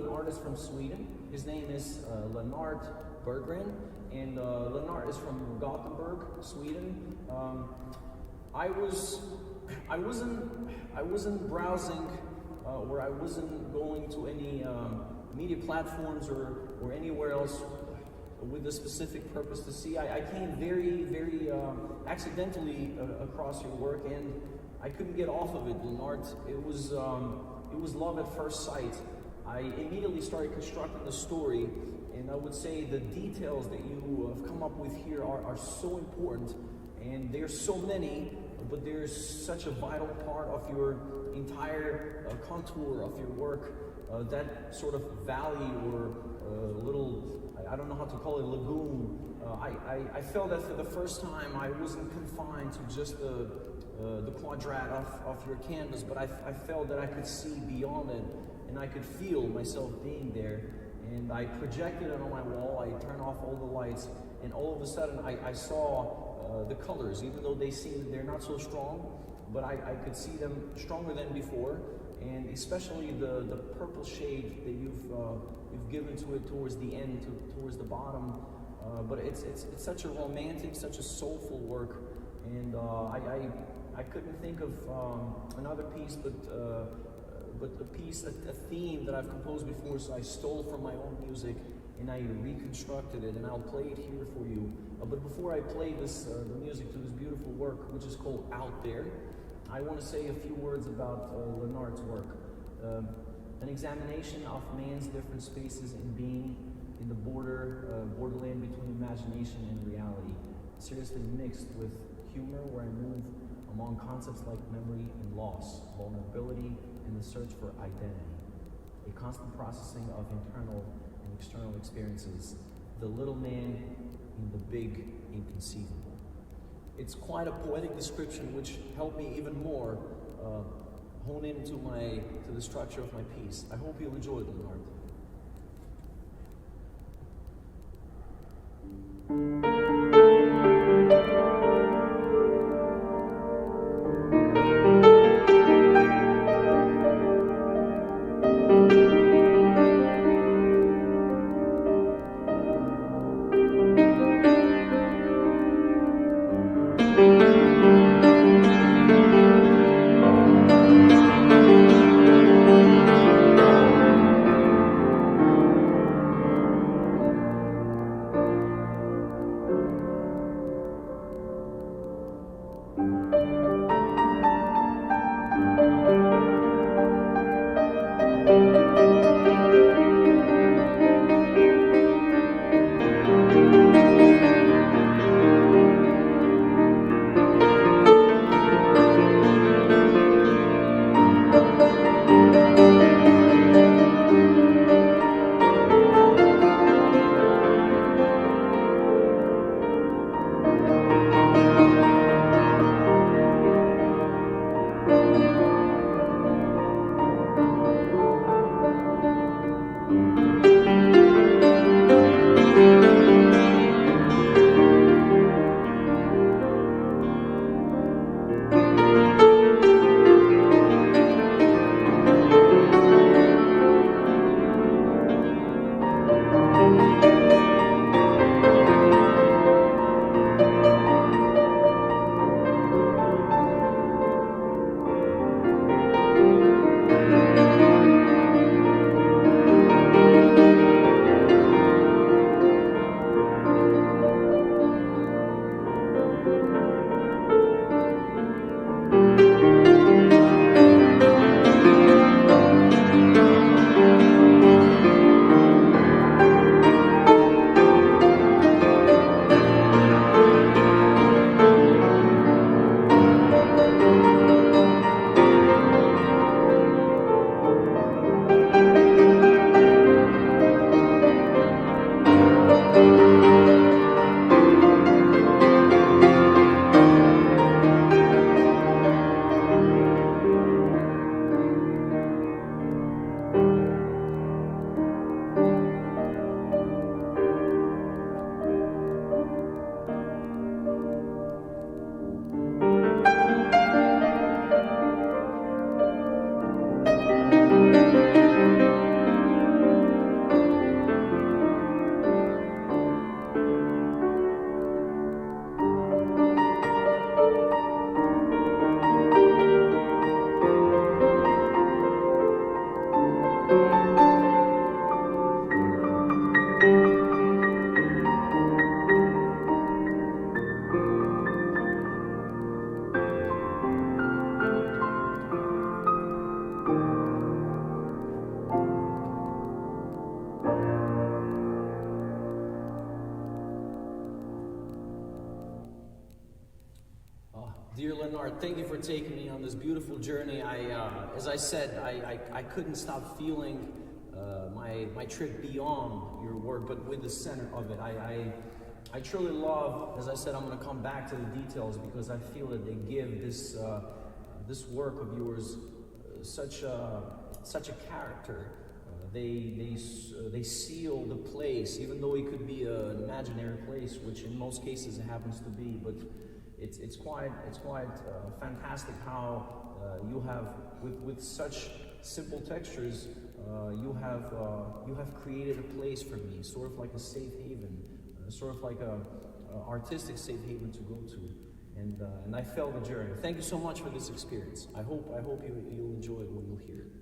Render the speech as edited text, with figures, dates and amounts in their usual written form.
an artist from Sweden. His name is Lennart Berggren, and Lennart is from Gothenburg, Sweden. I wasn't browsing or I wasn't going to any media platforms or anywhere else with a specific purpose to see. I came very accidentally across your work, and I couldn't get off of it, Lennart. It was love at first sight. I immediately started constructing the story, and I would say the details that you have come up with here are so important, and there's so many, but there's such a vital part of your entire contour of your work, that sort of valley or little, I don't know how to call it, lagoon. I felt that for the first time I wasn't confined to just the quadrat of your canvas, but I felt that I could see beyond it, and I could feel myself being there. And I projected it on my wall, I turned off all the lights, and all of a sudden I saw the colors, even though they're not so strong, but I could see them stronger than before, and especially the purple shade that you've given to it towards the end, towards the bottom. But it's such a romantic, such a soulful work, and I couldn't think of another piece, but a theme that I've composed before, so I stole from my own music and I reconstructed it, and I'll play it here for you. But before I play the music to this beautiful work, which is called Out There, I want to say a few words about Lennart's work. An examination of man's different spaces in being, in the borderland between imagination and reality, seriously mixed with humor where I move among concepts like memory and loss, vulnerability and the search for identity, a constant processing of internal and external experiences, the little man in the big inconceivable. It's quite a poetic description which helped me even more hone into the structure of my piece. I hope you'll enjoy it, Lennart. Art. Thank you for taking me on this beautiful journey. As I said, I couldn't stop feeling my trip beyond your work, but with the center of it. I truly love, as I said, I'm going to come back to the details because I feel that they give this work of yours such a character. They seal the place, even though it could be an imaginary place, which in most cases it happens to be. But it's quite fantastic how you have with such simple textures you have created a place for me, sort of like a safe haven, sort of like a artistic safe haven to go to. And I felt the journey. Thank you so much for this experience. I hope you'll enjoy it when you hear it.